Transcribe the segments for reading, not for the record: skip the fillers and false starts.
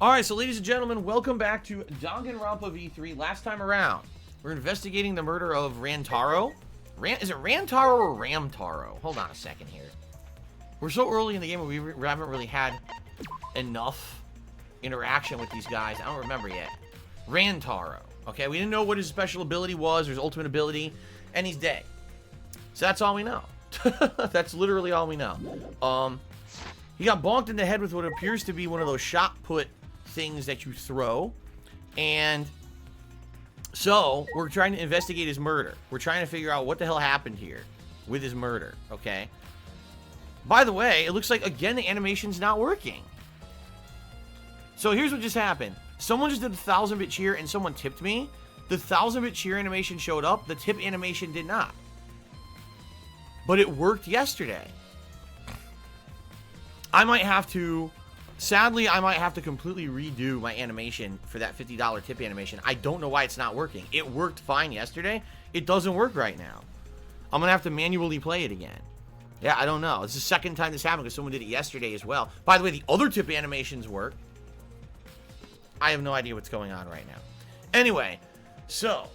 Alright, so ladies and gentlemen, welcome back to Danganronpa V3. Last time around, we're investigating the murder of Rantaro. Is it Rantaro or Ramtaro? Hold on a second here. We're so early in the game where we haven't really had enough interaction with these guys. I don't remember yet. Rantaro. Okay, we didn't know what his special ability was, or his ultimate ability, and he's dead. So that's all we know. That's literally all we know. He got bonked in the head with what appears to be one of those shot put things that you throw, and so we're trying to investigate his murder. We're trying to figure out what the hell happened here with his murder. Okay, by the way, it looks like again the animation's not working. So here's what just happened. Someone just did a 1000-bit cheer and someone tipped me. The 1000-bit cheer animation showed up, the tip animation did not, but it worked yesterday. Sadly, I might have to completely redo my animation for that $50 tip animation. I don't know why it's not working. It worked fine yesterday. It doesn't work right now. I'm going to have to manually play it again. Yeah, I don't know. It's the second time this happened because someone did it yesterday as well. By the way, the other tip animations work. I have no idea what's going on right now. Anyway, so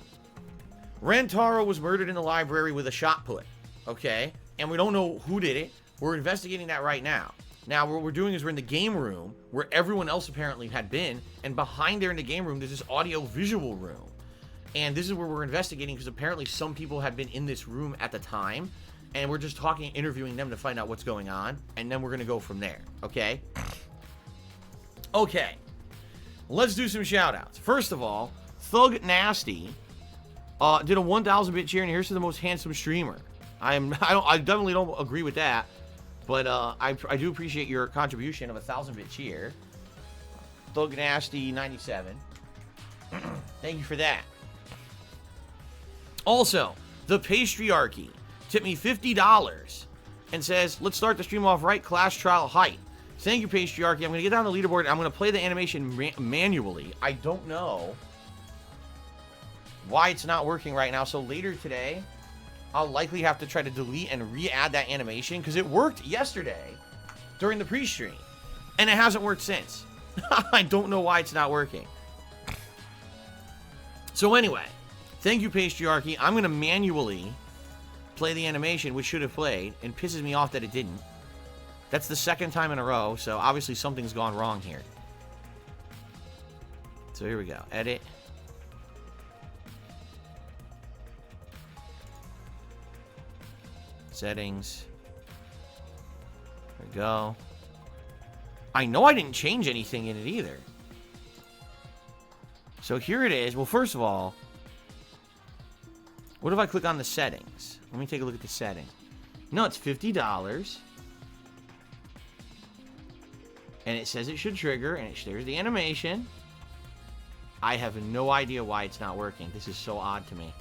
Rantaro was murdered in the library with a shot put. Okay? And we don't know who did it. We're investigating that right now. Now, what we're doing is we're in the game room, where everyone else apparently had been, and behind there in the game room, there's this audio-visual room. And this is where we're investigating, because apparently some people had been in this room at the time, and we're just talking, interviewing them to find out what's going on, and then we're going to go from there, okay? Okay. Let's do some shout-outs. First of all, Thug Nasty did a 1,000-bit cheer, and here's to the most handsome streamer. I definitely don't agree with that. But I do appreciate your contribution of a 1000-bit cheer. Thug Nasty 97. Thank you for that. Also, the Patriarchy tipped me $50 and says, let's start the stream off right, class trial height. Thank you, Patriarchy. I'm going to get down the leaderboard. I'm going to play the animation manually. I don't know why it's not working right now. So later today, I'll likely have to try to delete and re-add that animation because it worked yesterday during the pre-stream and it hasn't worked since. I don't know why it's not working. So anyway, thank you, Patriarchy. I'm going to manually play the animation, which should have played, and pisses me off that it didn't. That's the second time in a row, so obviously something's gone wrong here. So here we go. Edit. Settings. There we go. I know I didn't change anything in it either. So here it is. Well, first of all, what if I click on the settings? Let me take a look at the setting. No, it's $50. And it says it should trigger, and there's the animation. I have no idea why it's not working. This is so odd to me.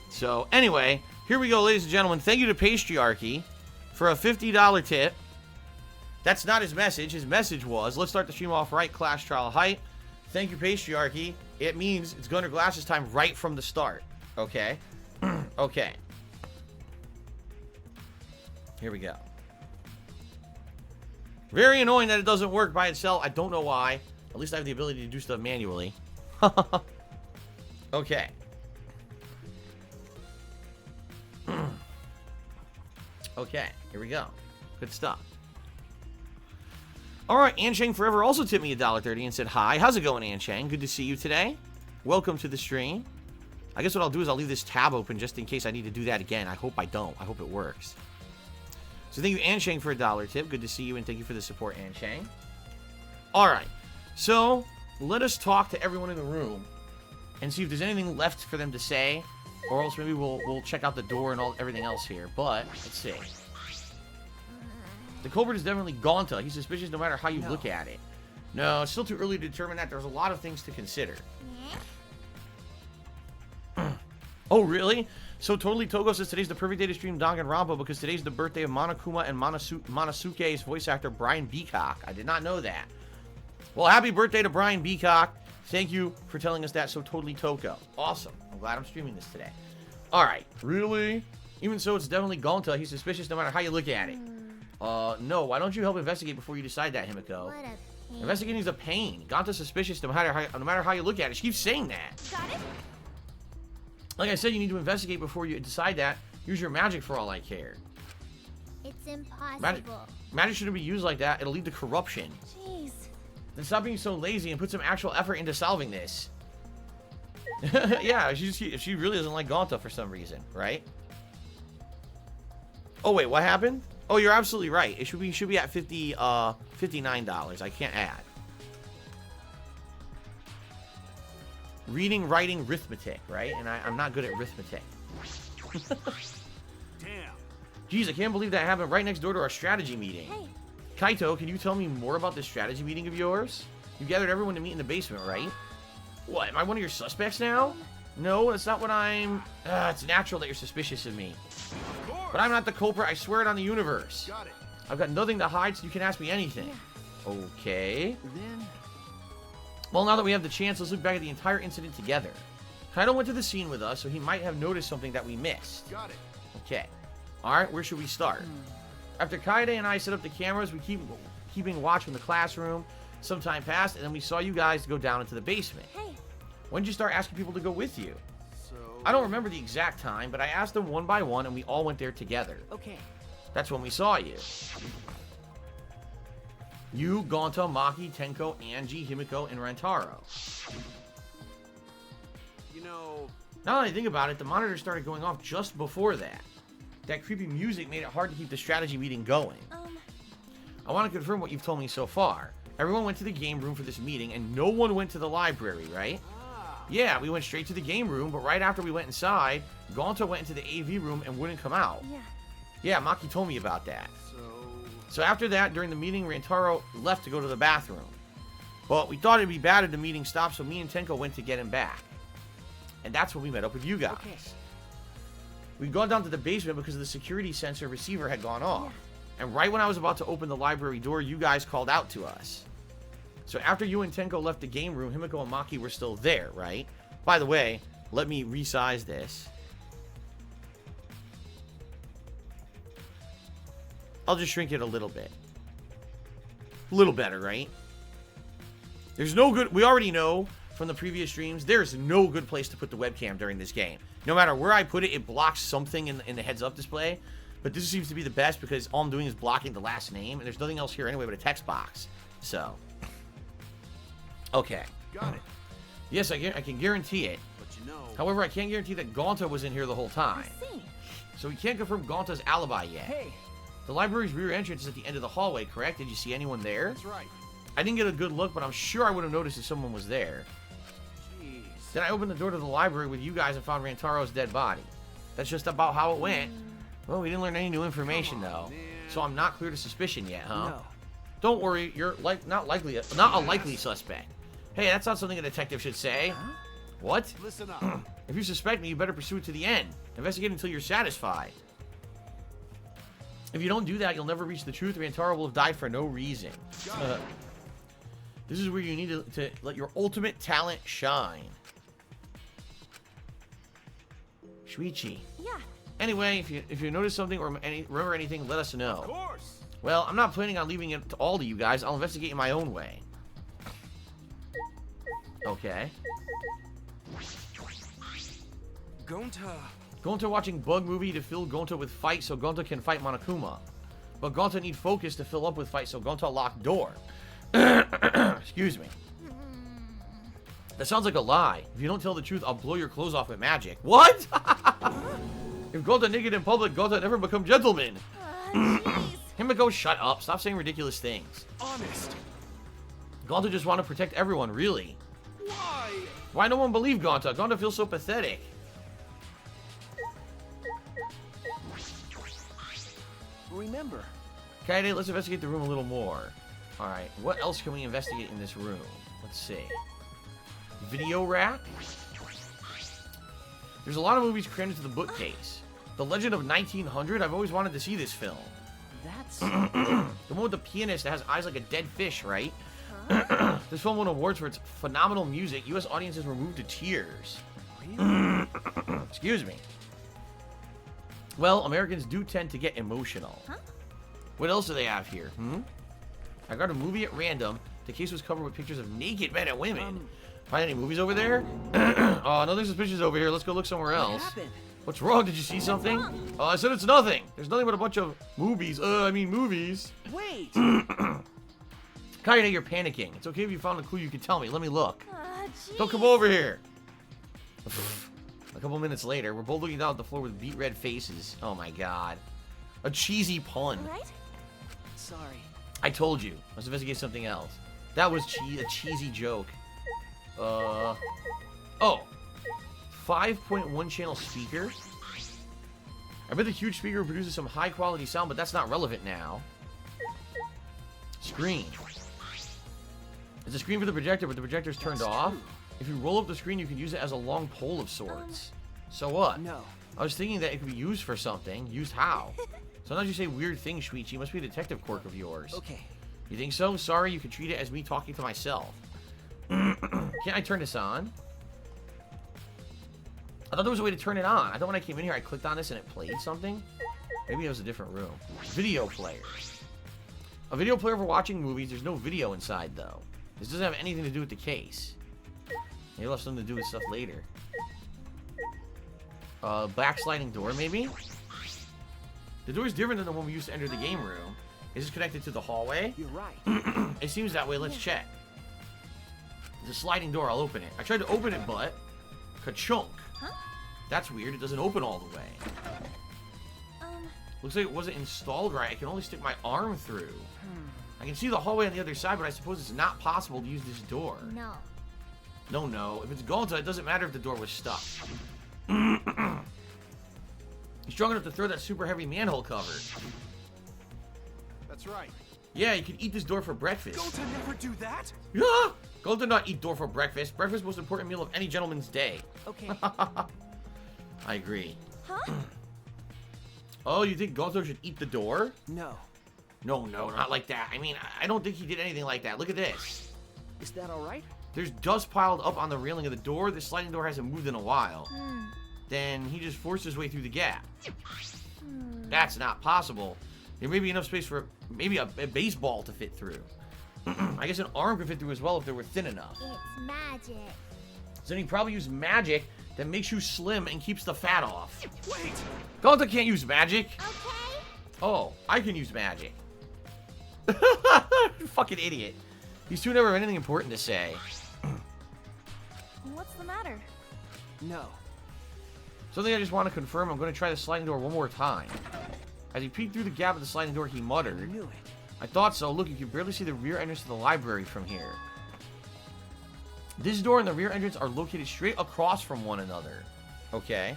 So, anyway, here we go, ladies and gentlemen. Thank you to Patriarchy for a $50 tip. That's not his message. His message was, let's start the stream off right, class trial height. Thank you, Patriarchy. It means it's Gunner Glasses time right from the start. Okay? Okay. Here we go. Very annoying that it doesn't work by itself. I don't know why. At least I have the ability to do stuff manually. Okay. Okay, here we go. Good stuff. Alright, Anshang Forever also tipped me $1.30 and said, hi, how's it going, Anshang? Good to see you today. Welcome to the stream. I guess what I'll do is I'll leave this tab open just in case I need to do that again. I hope I don't. I hope it works. So thank you, Anshang, for a $1 tip. Good to see you, and thank you for the support, Anshang. Alright, so let us talk to everyone in the room and see if there's anything left for them to say. Or else maybe we'll check out the door and everything else here. But, let's see. The culprit is definitely Gaunta. He's suspicious no matter how you look at it. No, it's still too early to determine that. There's a lot of things to consider. Oh, really? So, Totally Togo says today's the perfect day to stream Danganronpa because today's the birthday of Monokuma and Monosuke's voice actor, Brian Beacock. I did not know that. Well, happy birthday to Brian Beacock. Thank you for telling us that so Totally Toko. Awesome. I'm glad I'm streaming this today. Alright, really? Even so, it's definitely Gonta. He's suspicious no matter how you look at it. No, why don't you help investigate before you decide that, Himiko? What a pain. Investigating is a pain. Gonta's suspicious no matter how you look at it. She keeps saying that. Got it? Like I said, you need to investigate before you decide that. Use your magic for all I care. It's impossible. Magic shouldn't be used like that. It'll lead to corruption. Jeez. Then stop being so lazy and put some actual effort into solving this. Yeah, she really doesn't like Gonta for some reason, right? Oh wait, what happened? Oh, you're absolutely right. It should be at $59. I can't add. Reading, writing, arithmetic, right? And I'm not good at arithmetic. Damn. Jeez, I can't believe that happened right next door to our strategy meeting. Hey. Kaito, can you tell me more about this strategy meeting of yours? You gathered everyone to meet in the basement, right? What, am I one of your suspects now? No, that's not what I'm... it's natural that you're suspicious of me. Of course. But I'm not the culprit, I swear it on the universe. Got it. I've got nothing to hide, so you can ask me anything. Yeah. Okay. Then. Well, now that we have the chance, let's look back at the entire incident together. Kaito went to the scene with us, so he might have noticed something that we missed. Got it. Okay. Alright, where should we start? After Kaide and I set up the cameras, we keeping watch from the classroom. Some time passed, and then we saw you guys go down into the basement. Hey. When did you start asking people to go with you? So. I don't remember the exact time, but I asked them one by one, and we all went there together. Okay. That's when we saw you. You, Gonta, Maki, Tenko, Angie, Himiko, and Rantaro. You know. Now that I think about it, the monitor started going off just before that. That creepy music made it hard to keep the strategy meeting going. I want to confirm what you've told me so far. Everyone went to the game room for this meeting, and no one went to the library, right? Yeah, we went straight to the game room, but right after we went inside, Gonta went into the AV room and wouldn't come out. Yeah. Yeah, Maki told me about that. So. So after that, during the meeting, Rantaro left to go to the bathroom. But we thought it'd be bad if the meeting stopped, so me and Tenko went to get him back. And that's when we met up with you guys. Okay. We'd gone down to the basement because the security sensor receiver had gone off. And right when I was about to open the library door, you guys called out to us. So after you and Tenko left the game room, Himiko and Maki were still there, right? By the way, let me resize this. I'll just shrink it a little bit. A little better, right? There's no good... We already know from the previous streams, there's no good place to put the webcam during this game. No matter where I put it, it blocks something in the heads-up display. But this seems to be the best because all I'm doing is blocking the last name. And there's nothing else here anyway but a text box. So. Okay. Got it. Yes, I can guarantee it. But you know. However, I can't guarantee that Gonta was in here the whole time. I see. So we can't confirm Gonta's alibi yet. Hey. The library's rear entrance is at the end of the hallway, correct? Did you see anyone there? That's right. I didn't get a good look, but I'm sure I would have noticed if someone was there. Jeez. Then I opened the door to the library with you guys and found Rantaro's dead body. That's just about how it went. Well, we didn't learn any new information, though. Man. So I'm not clear to suspicion yet, huh? No. Don't worry, you're not a likely suspect. Hey, that's not something a detective should say. Huh? What? Listen up. If you suspect me, you better pursue it to the end. Investigate until you're satisfied. If you don't do that, you'll never reach the truth. Rantaro will have died for no reason. This is where you need to let your ultimate talent shine. Shuichi. Yeah. Anyway, if you notice something or remember anything, let us know. Of course. Well, I'm not planning on leaving it to all of you guys. I'll investigate in my own way. Okay. Gonta watching bug movie to fill Gonta with fight so Gonta can fight Monokuma. But Gonta need focus to fill up with fight so Gonta lock door. Excuse me. That sounds like a lie. If you don't tell the truth, I'll blow your clothes off with magic. What? If Gonta naked in public, Gonta never become gentleman. Jeez. Himiko, shut up. Stop saying ridiculous things. Honest. Gonta just want to protect everyone, really. Why? Why no one believe Gonta? Gonta feels so pathetic. Remember. Kaede, let's investigate the room a little more. Alright, what else can we investigate in this room? Let's see. Video rack? There's a lot of movies crammed into the bookcase. The Legend of 1900? I've always wanted to see this film. That's. The one with the pianist that has eyes like a dead fish, right? This film won awards for its phenomenal music. U.S. audiences were moved to tears. Really? Excuse me. Well, Americans do tend to get emotional. Huh? What else do they have here? I got a movie at random. The case was covered with pictures of naked men and women. Find any movies over there? Oh, no, there's suspicious over here. Let's go look somewhere else. What happened? What's wrong? Did you see something? Oh, I said it's nothing. There's nothing but a bunch of movies. Movies. Wait! Kaede, you're panicking. It's okay if you found a clue you can tell me. Let me look. Jeez. Don't come over here. A couple minutes later, we're both looking down at the floor with beet red faces. Oh my god. A cheesy pun. All right? Sorry. I told you. Let's investigate something else. That was a cheesy joke. Oh. 5.1 channel speaker. I bet the huge speaker produces some high quality sound, but that's not relevant now. Screen. It's a screen for the projector, but the projector's turned off. If you roll up the screen, you can use it as a long pole of sorts. So what? No. I was thinking that it could be used for something. Used how? Sometimes you say weird things, Shuichi. Must be a detective quirk of yours. Okay. You think so? Sorry, you can treat it as me talking to myself. Can't I turn this on? I thought there was a way to turn it on. I thought when I came in here, I clicked on this and it played something. Maybe it was a different room. Video player. A video player for watching movies. There's no video inside, though. This doesn't have anything to do with the case. Maybe it'll have something to do with stuff later. Backsliding door, maybe? The door is different than the one we used to enter the game room. Is this connected to the hallway? You're right. It seems that way. Let's check. It's a sliding door. I'll open it. I tried to open it, but... Ka-chunk. Huh? That's weird. It doesn't open all the way. Looks like it wasn't installed right. I can only stick my arm through. I can see the hallway on the other side, but I suppose it's not possible to use this door. No. No. If it's Gonta, it doesn't matter if the door was stuck. He's strong enough to throw that super heavy manhole cover. That's right. Yeah, you can eat this door for breakfast. Go to never do that? Yeah! Gonta not eat door for breakfast. Breakfast is the most important meal of any gentleman's day. Okay. I agree. Huh? Oh, you think Gonto should eat the door? No. No, not like that. I mean, I don't think he did anything like that. Look at this. Is that all right? There's dust piled up on the railing of the door. The sliding door hasn't moved in a while. Then he just forced his way through the gap. That's not possible. There may be enough space for maybe a baseball to fit through. I guess an arm could fit through as well if they were thin enough. It's magic. So then he probably used magic that makes you slim and keeps the fat off. Wait! Gonta can't use magic. Okay. Oh, I can use magic. Fucking idiot. These two never have anything important to say. What's the matter? No. Something I just want to confirm. I'm going to try the sliding door one more time. As he peeked through the gap of the sliding door, he I muttered, knew it. I thought so. Look, you can barely see the rear entrance to the library from here. This door and the rear entrance are located straight across from one another. Okay.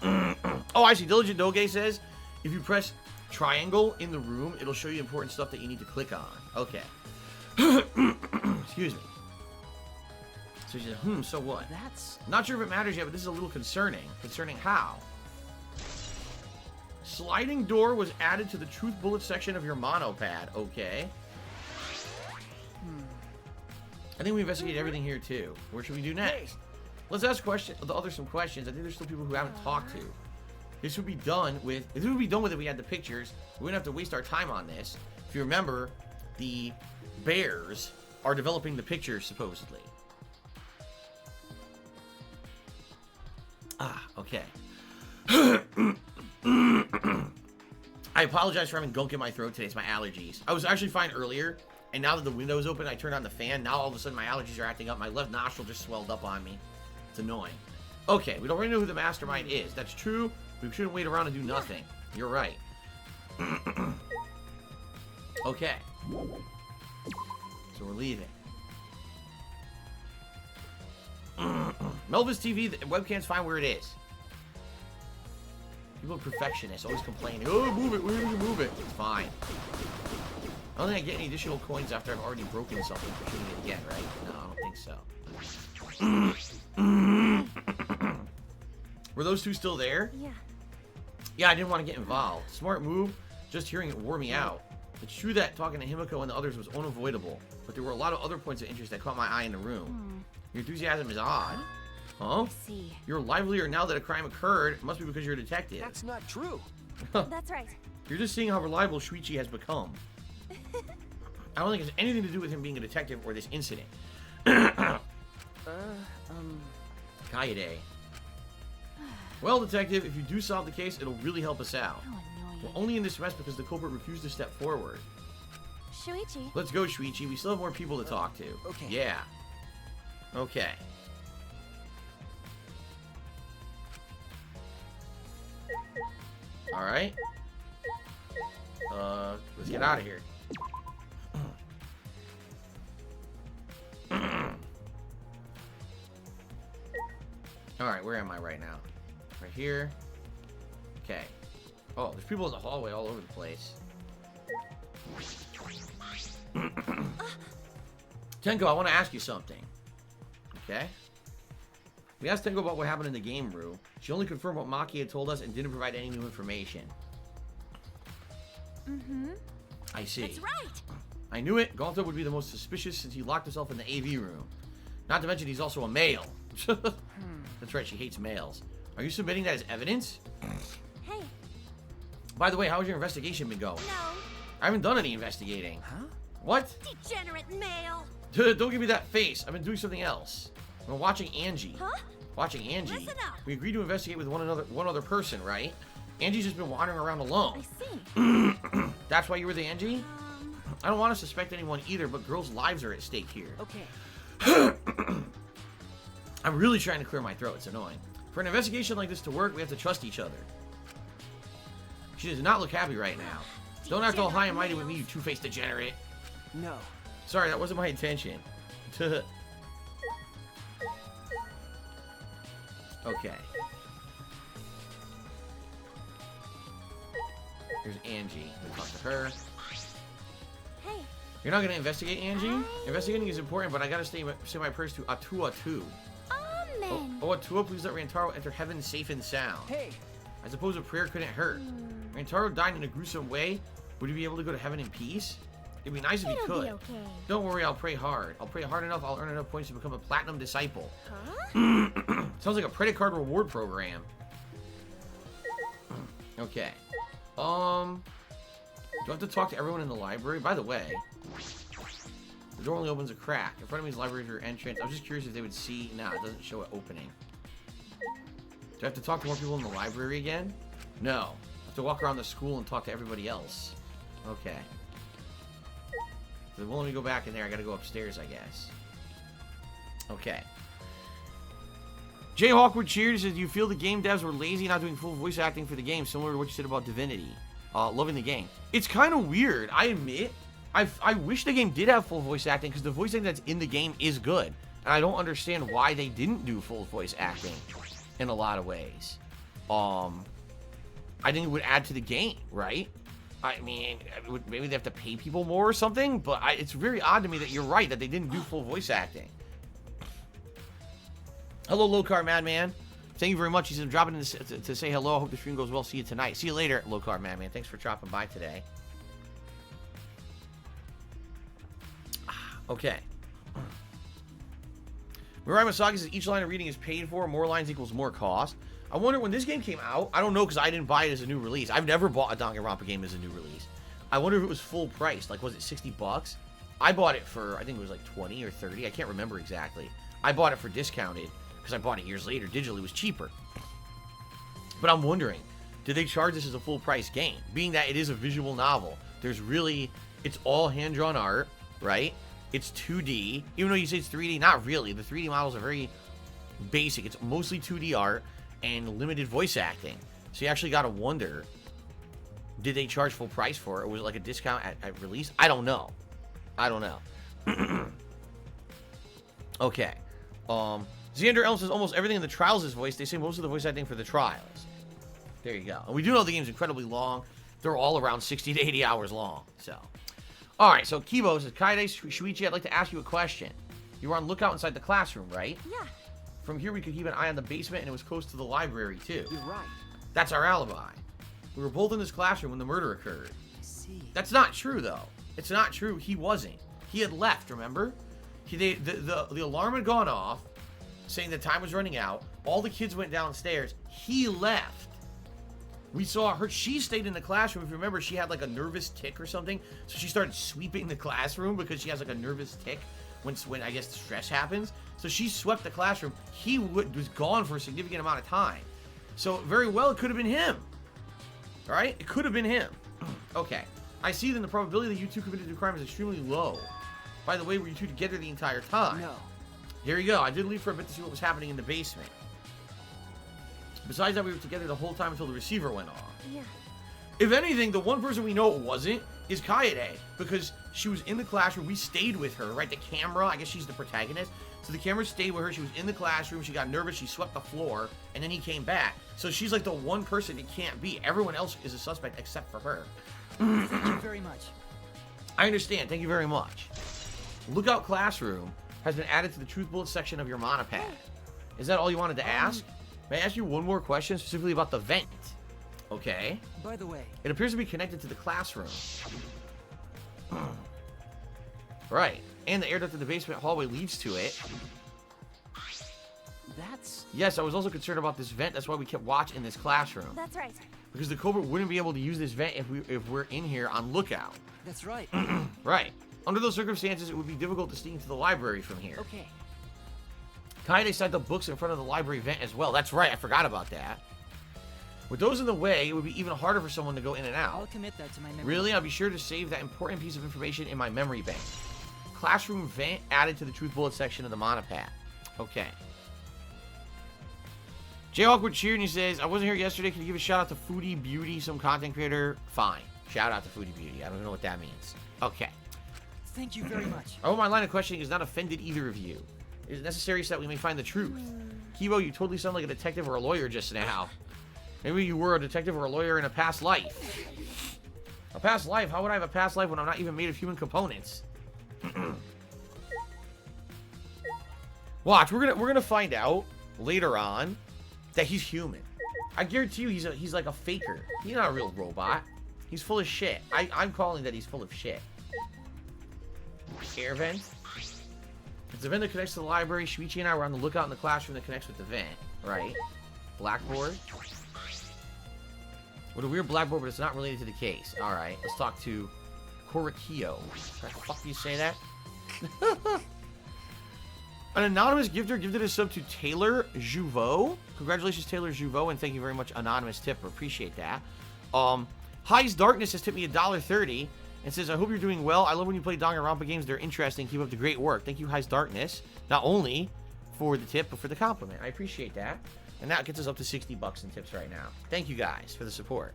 Oh, I see. Diligent Doge says, if you press triangle in the room, it'll show you important stuff that you need to click on. Okay. Excuse me. So she said, so what? That's... Not sure if it matters yet, but this is a little concerning. Concerning how? Sliding door was added to the truth bullet section of your monopad. Okay. I think we investigated everything here too. Where should we do next? Let's ask some questions. I think there's still people who haven't talked to. This would be done with. This would be done with if we had the pictures. We wouldn't have to waste our time on this. If you remember, the bears are developing the pictures supposedly. Ah, okay. I apologize for having gunk in my throat today. It's my allergies. I was actually fine earlier, and now that the window is open, I turned on the fan. Now all of a sudden my allergies are acting up. My left nostril just swelled up on me. It's annoying. Okay, we don't really know who the mastermind is. That's true. We shouldn't wait around and do nothing. You're right. Okay. So we're leaving. Melva's TV, the webcam's fine where it is. People are perfectionists, always complaining. Oh, move it, move it. It's fine. I don't think I get any additional coins after I've already broken something for shooting it again, right? No, I don't think so. Were those two still there? Yeah. Yeah, I didn't want to get involved. Smart move. Just hearing it wore me out. It's true that talking to Himiko and the others was unavoidable, but there were a lot of other points of interest that caught my eye in the room. Your enthusiasm is odd. Huh? I see. You're livelier now that a crime occurred. It must be because you're a detective. That's not true. That's right. You're just seeing how reliable Shuichi has become. I don't think it has anything to do with him being a detective or this incident. Kaede. Well, detective, if you do solve the case, it'll really help us out. How annoying. We're only in this mess because the culprit refused to step forward. Shuichi. Let's go, Shuichi. We still have more people to talk to. Okay. Yeah. Okay. Alright. Let's get out of here. Alright, where am I right now? Right here. Okay. Oh, there's people in the hallway all over the place. Tenko, I want to ask you something. Okay? We asked Tenko about what happened in the game room. She only confirmed what Maki had told us and didn't provide any new information. Mm-hmm. I see. That's right. I knew it. Gonto would be the most suspicious since he locked himself in the AV room. Not to mention he's also a male. That's right, she hates males. Are you submitting that as evidence? Hey. By the way, how's your investigation been going? No. I haven't done any investigating. Huh? What? Degenerate male. Don't give me that face. I've been doing something else. I've been watching Angie. Huh? Watching Angie. Listen up. We agreed to investigate with one other person, right? Angie's just been wandering around alone. I see. That's why you were the Angie? I don't want to suspect anyone either, but girls' lives are at stake here. Okay. I'm really trying to clear my throat. It's annoying. For an investigation like this to work, we have to trust each other. She does not look happy right now. Don't act all high and mighty with me, you two-faced degenerate. No. Sorry, that wasn't my intention. Okay. Here's Angie. We'll talk to her. Hey. You're not gonna investigate, Angie? Investigating is important, but I gotta say my prayers to Atua too. Amen. Oh, Atua, please let Rantaro enter heaven safe and sound. Hey. I suppose a prayer couldn't hurt. Rantaro died in a gruesome way. Would he be able to go to heaven in peace? It'd be nice if he It'll could. be okay. Don't worry, I'll pray hard. I'll pray hard enough, I'll earn enough points to become a platinum disciple. Huh? Sounds like a credit card reward program. Okay. Do I have to talk to everyone in the library? By the way, the door only opens a crack. In front of me is library for entrance. I was just curious if they would see. Nah, it doesn't show it opening. Do I have to talk to more people in the library again? No. I have to walk around the school and talk to everybody else. Okay. They won't let me go back in there. I gotta go upstairs, I guess. Okay. Jay Hawkwood cheered. Says, "Do you feel the game devs were lazy not doing full voice acting for the game, similar to what you said about Divinity? Loving the game. It's kind of weird. I admit. I wish the game did have full voice acting because the voice acting that's in the game is good, and I don't understand why they didn't do full voice acting in a lot of ways. I think it would add to the game, right? I mean, maybe they have to pay people more or something, but it's very odd to me that you're right, that they didn't do full voice acting. Hello, Low-Car Madman. Thank you very much. He said, I'm dropping in to say hello. I hope the stream goes well. See you tonight. See you later, Low-Car Madman. Thanks for dropping by today. Okay. Mirai Masagi says, each line of reading is paid for. More lines equals more cost. I wonder when this game came out. I don't know because I didn't buy it as a new release. I've never bought a Danganronpa game as a new release. I wonder if it was full price. Like, was it $60? I bought it for, I think it was like 20 or 30. I can't remember exactly. I bought it for discounted because I bought it years later. Digitally, it was cheaper. But I'm wondering, did they charge this as a full price game? Being that it is a visual novel, there's really, it's all hand-drawn art, right? It's 2D. Even though you say it's 3D, not really. The 3D models are very basic. It's mostly 2D art and limited voice acting. So you actually got to wonder, did they charge full price for it? Or was it like a discount at release? I don't know. I don't know. Okay. Xander Elm says almost everything in the trials is voiced. They say most of the voice acting for the trials. There you go. And we do know the game's incredibly long. They're all around 60 to 80 hours long. So, all right. So Kibo says, Kaede, Shuichi, I'd like to ask you a question. You were on lookout inside the classroom, right? Yeah. From here, we could keep an eye on the basement, and it was close to the library, too. You're right. That's our alibi. We were both in this classroom when the murder occurred. I see. That's not true, though. It's not true. He wasn't. He had left, remember? The alarm had gone off. saying that time was running out. All the kids went downstairs. He left. We saw her. She stayed in the classroom. If you remember, she had like a nervous tick or something. So she started sweeping the classroom because she has like a nervous tick when I guess the stress happens. So she swept the classroom. He was gone for a significant amount of time. So very well, it could have been him. All right? It could have been him. Okay. I see that the probability that you two committed the crime is extremely low. By the way, were you two together the entire time? No. Here we go. I did leave for a bit to see what was happening in the basement. Besides that, we were together the whole time until the receiver went off. Yeah. If anything, the one person we know it wasn't is Kaede, because she was in the classroom. We stayed with her, right? The camera, I guess she's the protagonist. So the camera stayed with her. She was in the classroom. She got nervous. She swept the floor, and then he came back. So she's like the one person it can't be. Everyone else is a suspect except for her. Thank you very much. I understand. Thank you very much. Lookout Classroom has been added to the Truth Bullet section of your monopad. Is that all you wanted to ask? May I ask you one more question specifically about the vent? Okay. By the way, It appears to be connected to the classroom. Right. And the air duct in the basement hallway leads to it. that's... Yes, I was also concerned about this vent. That's why we kept watch in this classroom. That's right. Because the culprit wouldn't be able to use this vent if we're in here on lookout. That's right. Right. Under those circumstances, it would be difficult to sneak into the library from here. Okay. Kaede set the books in front of the library vent as well. That's right, I forgot about that. With those in the way, it would be even harder for someone to go in and I'll out. commit that to my memory. Really? I'll be sure to save that important piece of information in my memory bank. Classroom vent added to the Truth Bullet section of the monopad. Okay. Jayhawk would cheer and he says, I wasn't here yesterday. Can you give a shout out to Foodie Beauty, some content creator? Fine. Shout out to Foodie Beauty. I don't know what that means. Okay. Thank you very much. I hope my line of questioning has not offended either of you. It is necessary so that we may find the truth. Kibo, you totally sound like a detective or a lawyer just now. Maybe you were a detective or a lawyer in a past life. A past life? How would I have a past life when I'm not even made of human components? Watch, we're gonna find out later on that he's human. I guarantee you he's like a faker. He's not a real robot. He's full of shit. I'm calling that he's full of shit. Air vent. It's the vent that connects to the library. Shuichi and I were on the lookout in the classroom that connects with the vent. Right. Blackboard. What a weird blackboard, but it's not related to the case. Alright, let's talk to Korikio. How the fuck do you say that? An anonymous gifter gifted a sub to Taylor Jouveau. Congratulations, Taylor Jouveau, and thank you very much, anonymous tipper. Appreciate that. High's Darkness has tipped me $1.30 and says, I hope you're doing well. I love when you play Danganronpa games. They're interesting. Keep up the great work. Thank you, High's Darkness. Not only for the tip, but for the compliment. I appreciate that. And that gets us up to 60 bucks in tips right now. Thank you guys for the support.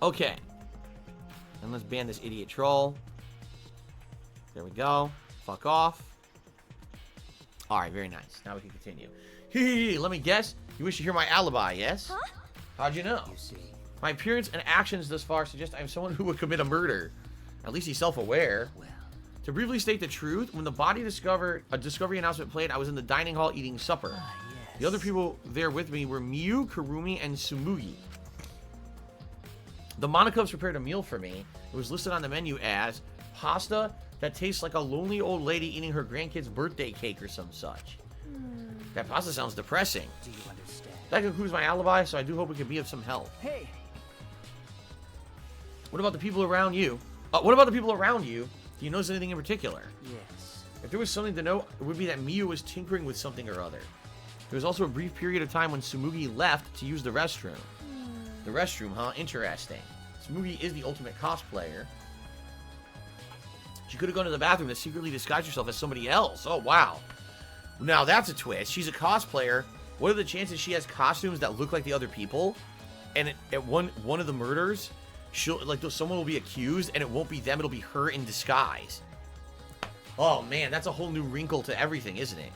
Okay. And let's ban this idiot troll. There we go. Fuck off. Alright, very nice. Now we can continue. Hey, let me guess. You wish to hear my alibi, yes? Huh? How'd you know? You see. My appearance and actions thus far suggest I'm someone who would commit a murder. At least he's self-aware. Well, To briefly state the truth, when the body discovery announcement played, I was in the dining hall eating supper. yes. The other people there with me were Miyu, Kurumi, and Sumugi. The Monokubs prepared a meal for me. It was listed on the menu as pasta that tastes like a lonely old lady eating her grandkid's birthday cake or some such. That pasta sounds depressing. Do you understand? That concludes my alibi, so I do hope we can be of some help. Hey, What about the people around you? Do you notice anything in particular? yes. If there was something to note, it would be that Miyu was tinkering with something or other. There was also a brief period of time when Sumugi left to use the restroom. The restroom, huh? Interesting. Sumugi is the ultimate cosplayer. She could have gone to the bathroom to secretly disguise herself as somebody else. Oh, wow. Now, that's a twist. She's a cosplayer. What are the chances she has costumes that look like the other people? And at one of the murders, someone will be accused, and it won't be them. It'll be her in disguise. Oh, man. That's a whole new wrinkle to everything, isn't it?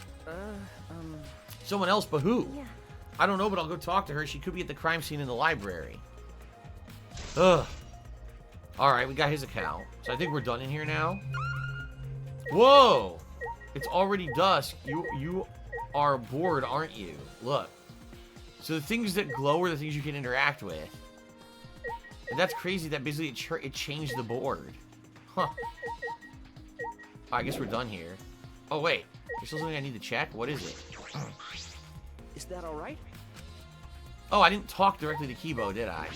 Someone else, but who? Yeah. I don't know, but I'll go talk to her. She could be at the crime scene in the library. Ugh. Alright, we got his account. So I think we're done in here now. Whoa! It's already dusk. You are bored, aren't you? Look. So the things that glow are the things you can interact with. And that's crazy that basically it changed the board. Huh. I guess we're done here. Oh, wait. There's still something I need to check? What is it? Is that all right? Oh, I didn't talk directly to Kibo, did I?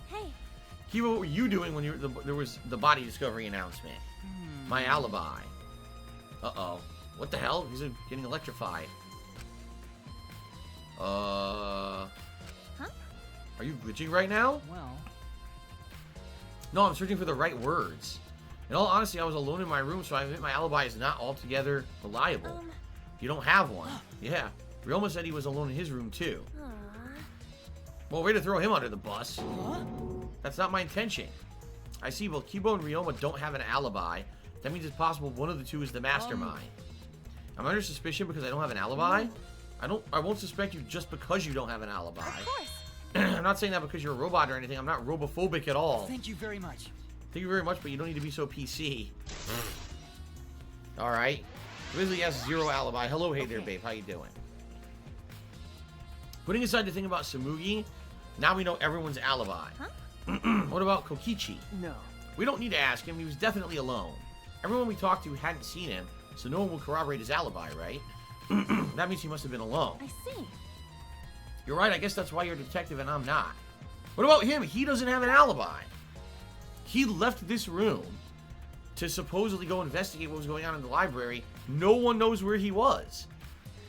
Hey. Kibo, what were you doing when there was the body discovery announcement? My alibi. Uh-oh. What the hell? He's getting electrified. Huh? Are you glitching right now? Well, No, I'm searching for the right words. In all honesty, I was alone in my room, so I admit my alibi is not altogether reliable. You don't have one. Yeah. Ryoma said he was alone in his room, too. Aw. Well, way to throw him under the bus. huh? That's not my intention. I see both Kibo and Ryoma don't have an alibi. That means it's possible one of the two is the mastermind. I'm under suspicion because I don't have an alibi? I won't suspect you just because you don't have an alibi. Of course. I'm not saying that because you're a robot or anything. I'm not robophobic at all. Thank you very much. Thank you very much, but you don't need to be so PC. Alright. Grizzly has zero alibi. Hello, hey there, babe. How you doing? Putting aside the thing about Samugi, now we know everyone's alibi. What about Kokichi? No. We don't need to ask him. He was definitely alone. Everyone we talked to hadn't seen him, so no one will corroborate his alibi, right? That means he must have been alone. I see. You're right. I guess that's why you're a detective and I'm not. What about him? He doesn't have an alibi. He left this room to supposedly go investigate what was going on in the library. No one knows where he was.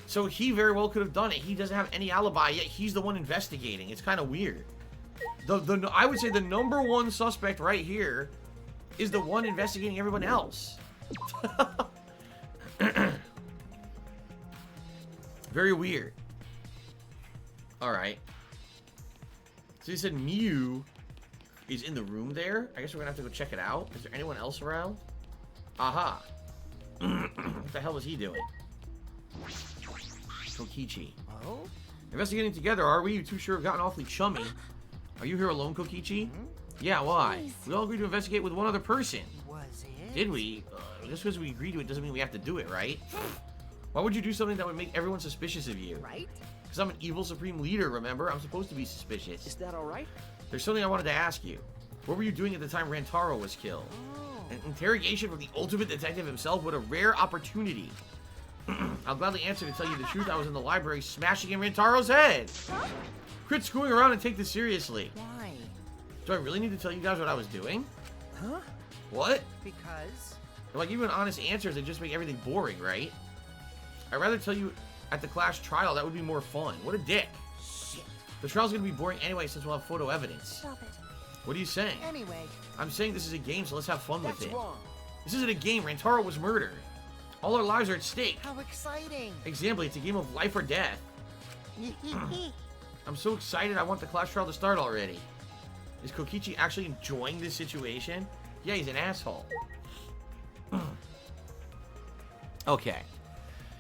So he very well could have done it. He doesn't have any alibi, yet he's the one investigating. It's kind of weird. I would say the number one suspect right here is the one investigating everyone else. Very weird. Alright. So he said Mew is in the room there. I guess we're gonna have to go check it out. Is there anyone else around? Aha. What the hell was he doing? Kokichi. Oh? Investigating together, are we? You two sure have gotten awfully chummy. Are you here alone, Kokichi? Yeah, why? Jeez. We all agreed to investigate with one other person. Was it? Did we? Just because we agreed to it doesn't mean we have to do it, right? Why would you do something that would make everyone suspicious of you? Right? Because I'm an evil supreme leader, remember? I'm supposed to be suspicious. Is that all right? There's something I wanted to ask you. What were you doing at the time Rantaro was killed? Oh. An interrogation from the ultimate detective himself? What a rare opportunity. I'll gladly answer to tell you the truth. I was in the library smashing in Rantaro's head. Quit screwing around and take this seriously. Why? Do I really need to tell you guys what I was doing? Huh? What? Because... If I give you honest answers, they just make everything boring, right? I'd rather tell you at the class trial. That would be more fun. What a dick. Shit. The trial's gonna be boring anyway since we'll have photo evidence. Stop it. What are you saying? Anyway, I'm saying this is a game, so let's have fun with that's it. wrong. This isn't a game. Rantaro was murdered. All our lives are at stake. How exciting. Example, it's a game of life or death. I'm so excited. I want the class trial to start already. Is Kokichi actually enjoying this situation? Yeah, he's an asshole. Okay.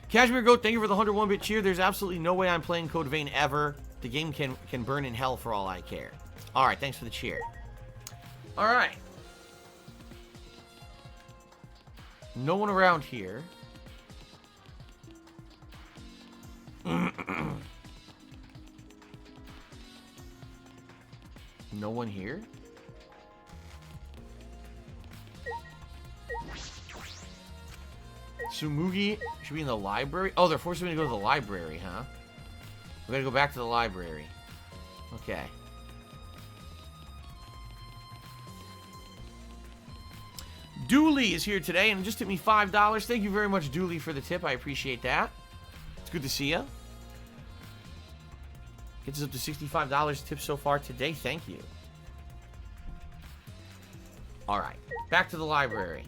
Cashmere Goat, thank you for the 101-bit cheer. There's absolutely no way I'm playing Code Vein ever. The game can burn in hell for all I care. Alright, thanks for the cheer. Alright. No one around here. No one here? Tsumugi should be in the library? Oh, they're forcing me to go to the library, huh? We gotta go back to the library. Okay. Dooley is here today and just tipped me $5. Thank you very much, Dooley, for the tip. I appreciate that. It's good to see you. Gets us up to $65 tips so far today. Thank you. All right. Back to the library.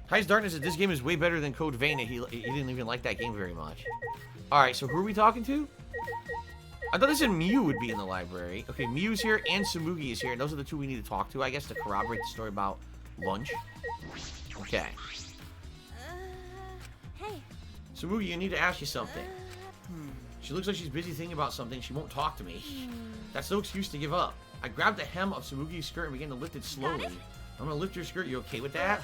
High's Darkness said this game is way better than Code Vein. He didn't even like that game very much. Alright, so who are we talking to? I thought they said Mew would be in the library. Okay, Mew's here and Tsumugi is here. And those are the two we need to talk to, I guess, to corroborate the story about lunch. Okay. Hey. Tsumugi, I need to ask you something. She looks like she's busy thinking about something. She won't talk to me. That's no excuse to give up. I grabbed the hem of Tsumugi's skirt and began to lift it slowly. I'm gonna lift your skirt. You okay with that?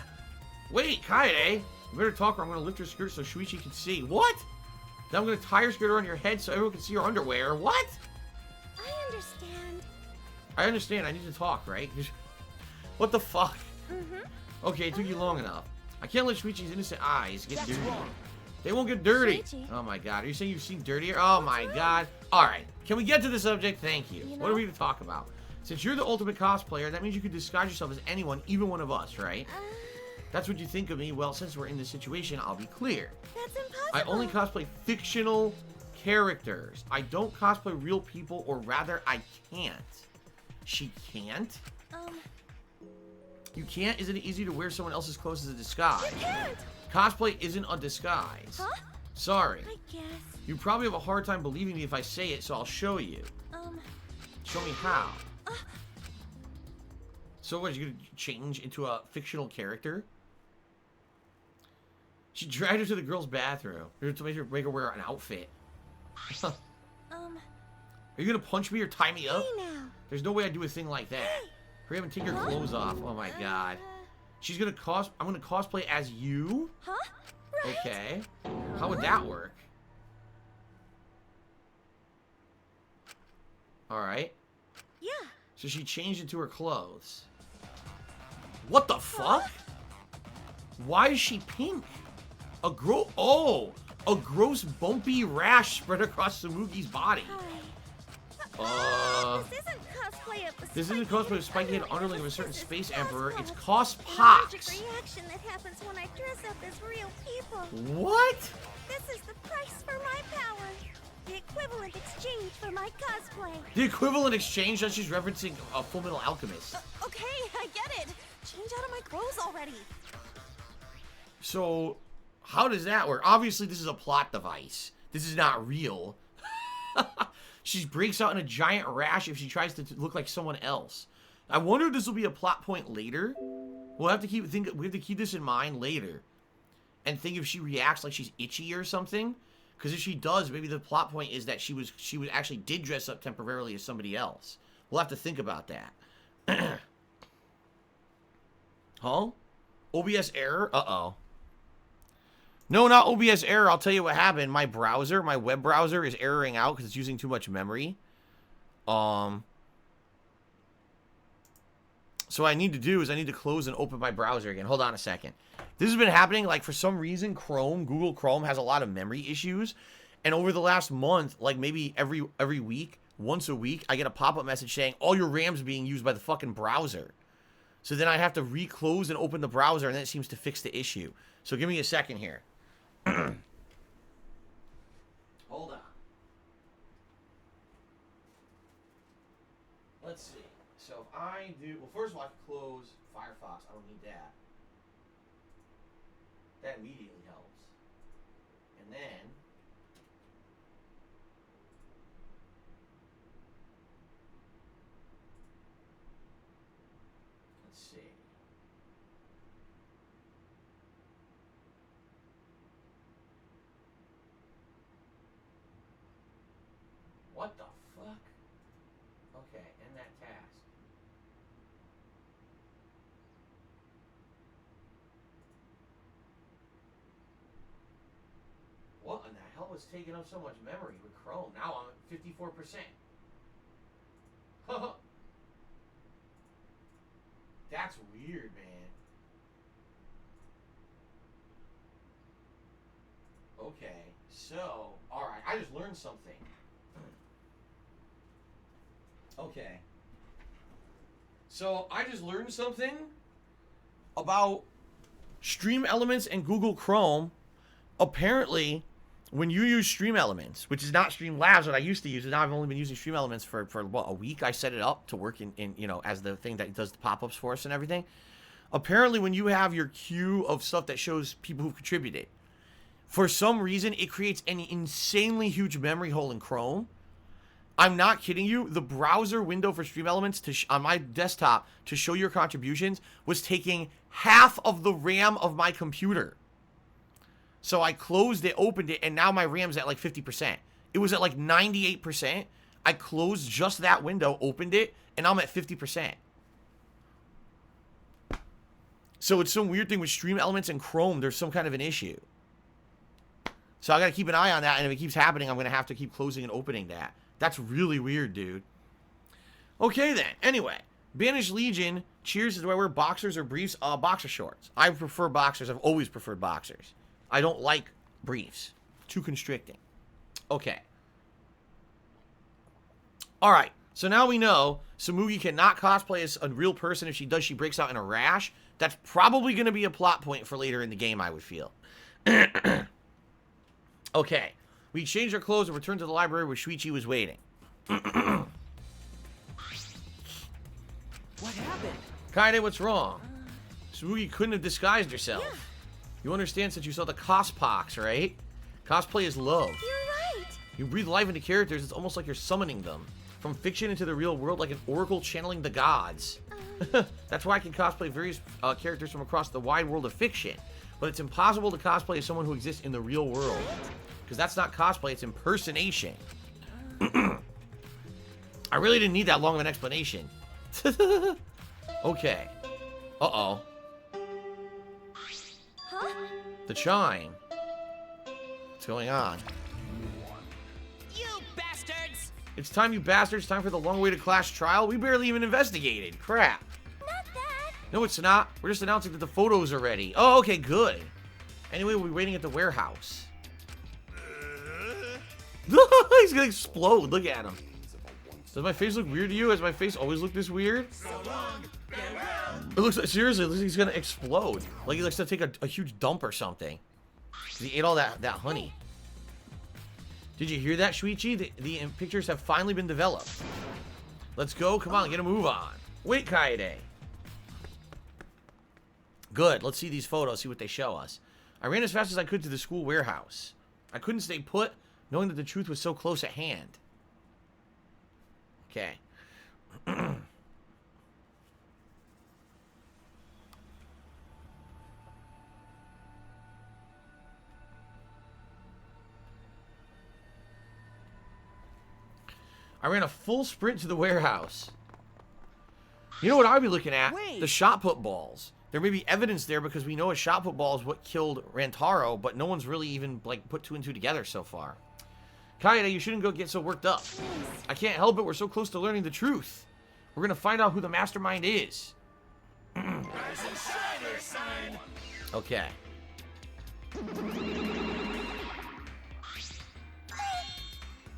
Wait, Kaede! You better talk or I'm gonna lift your skirt so Shuichi can see. What? Then I'm gonna tie your skirt around your head so everyone can see your underwear. What? understand. I understand. I need to talk, right? What the fuck? Mm-hmm. Okay, it took you long enough. I can't let Shuichi's innocent eyes get That's dirty. wrong. They won't get dirty. Shuichi. Oh my god. Are you saying you've seen dirtier? Oh my god. Alright. Can we get to the subject? Thank you. You What are know- we to talk about? Since you're the ultimate cosplayer, that means you could disguise yourself as anyone, even one of us, right? That's what you think of me. Well, since we're in this situation, I'll be clear. That's impossible. I only cosplay fictional characters. I don't cosplay real people, or rather, I can't. She can't? You can't? Isn't it easy to wear someone else's clothes as a disguise? You can't. Cosplay isn't a disguise. Huh? Sorry. I guess. You probably have a hard time believing me if I say it, so I'll show you. Show me how. So what, you gonna change into a fictional character? She dragged her to the girl's bathroom to make her wear an outfit. Are you gonna punch me or tie me up? Hey now. There's no way I'd do a thing like that. Hurry up and take your clothes off. Oh my god. She's gonna I'm gonna cosplay as you? Huh? Right? Okay. How would that work? Alright. Yeah. So she changed into her clothes. What the fuck? Why is she pink? A gross bumpy rash spread across Samugi's body. Hi. This isn't cosplay of the This isn't cosplay of Spiky Head underling of a certain space emperor. It's An allergic cospox. reaction that happens when I dress up as real people. What? This is the price for my power. The equivalent exchange for my cosplay. The equivalent exchange that she's referencing a Full Metal Alchemist. Okay, I get it. Change out of my clothes already. So, how does that work? Obviously, this is a plot device. This is not real. She breaks out in a giant rash if she tries to look like someone else. I wonder if this will be a plot point later. We have to keep this in mind later, and think if she reacts like she's itchy or something. Because if she does, maybe the plot point is that she actually did dress up temporarily as somebody else. We'll have to think about that. Huh? OBS error? Uh-oh. No, not OBS error. I'll tell you what happened. My web browser is erroring out because it's using too much memory. So what I need to do is I need to close and open my browser again. Hold on a second. This has been happening, like, for some reason, Google Chrome has a lot of memory issues. And over the last month, like, maybe every week, once a week, I get a pop-up message saying, all your RAM's being used by the fucking browser. So then I have to re-close and open the browser, and then it seems to fix the issue. So give me a second here. Hold on. Let's see. So if I do... Well, first of all, I can close Firefox. I don't need that. That immediately helps. And then... Let's see. What the fuck? Okay, end that task. What in the hell was taking up so much memory with Chrome? Now I'm at 54%. That's weird, man. Okay, so, alright, I just learned something. Okay. So, I just learned something about Stream Elements and Google Chrome. Apparently, when you use Stream Elements, which is not Streamlabs, what I used to use, and now I've only been using Stream Elements for what, a week. I set it up to work in you know, as the thing that does the pop-ups for us and everything. Apparently, when you have your queue of stuff that shows people who've contributed, for some reason, it creates an insanely huge memory hole in Chrome. I'm not kidding you. The browser window for Stream Elements on my desktop to show your contributions was taking half of the RAM of my computer. So I closed it, opened it, and now my RAM's at like 50%. It was at like 98%. I closed just that window, opened it, and I'm at 50%. So it's some weird thing with Stream Elements and Chrome. There's some kind of an issue. So I got to keep an eye on that, and if it keeps happening, I'm going to have to keep closing and opening that. That's really weird, dude. Okay then. Anyway, Banished Legion cheers. Do I wear boxers or briefs? Boxer shorts. I prefer boxers. I've always preferred boxers. I don't like briefs. Too constricting. Okay. Alright. So now we know Samugi cannot cosplay as a real person. If she does, she breaks out in a rash. That's probably going to be a plot point for later in the game, I would feel. Okay. We changed our clothes and returned to the library where Shuichi was waiting. What happened? Kaede, what's wrong? Samugi couldn't have disguised herself. Yeah. You understand since you saw the cospox, right? Cosplay is love. You're right. You breathe life into characters, it's almost like you're summoning them. From fiction into the real world, like an oracle channeling the gods. That's why I can cosplay various characters from across the wide world of fiction. But it's impossible to cosplay as someone who exists in the real world. Because that's not cosplay, it's impersonation. I really didn't need that long of an explanation. Okay. Uh-oh. Huh? The chime. What's going on? You bastards! It's time, you bastards. Time for the long-awaited class trial. We barely even investigated. Crap. Not that. No, it's not. We're just announcing that the photos are ready. Oh, okay, good. Anyway, we'll be waiting at the warehouse. He's gonna explode. Look at him. Does my face look weird to you? Has my face always looked this weird? It looks like, seriously, it looks like he's gonna explode. Like he likes to take a huge dump or something. 'Cause he ate all that honey. Did you hear that, Shuichi? The pictures have finally been developed. Let's go. Come on, get a move on. Wait, Kaede. Good. Let's see these photos, see what they show us. I ran as fast as I could to the school warehouse. I couldn't stay put, knowing that the truth was so close at hand. Okay. I ran a full sprint to the warehouse. You know what I'd be looking at? Wait. The shot put balls. There may be evidence there because we know a shot put ball is what killed Rantaro, but no one's really even like put two and two together so far. Kaede, you shouldn't go get so worked up. I can't help it. We're so close to learning the truth. We're gonna find out who the mastermind is. Okay.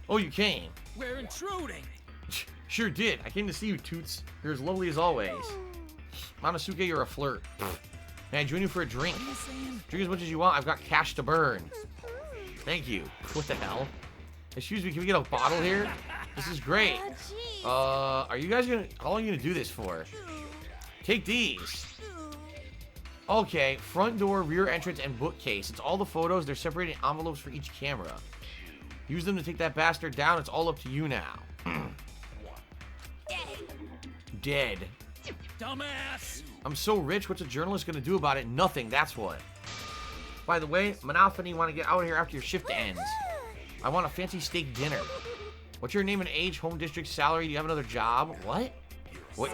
Oh, you came. We're intruding. Sure did. I came to see you, Toots. You're as lovely as always. Momosuke, you're a flirt. May I join you for a drink? Drink as much as you want. I've got cash to burn. Thank you. What the hell? Excuse me, can we get a bottle here? This is great. Oh, Are you guys gonna... How long are you gonna do this for? Take these. Okay, front door, rear entrance, and bookcase. It's all the photos. They're separated in envelopes for each camera. Use them to take that bastard down. It's all up to you now. Dead. Dumbass! I'm so rich. What's a journalist gonna do about it? Nothing. That's what. By the way, Monopony, want to get out of here after your shift ends. I want a fancy steak dinner. What's your name and age, home district, salary? Do you have another job? What? What?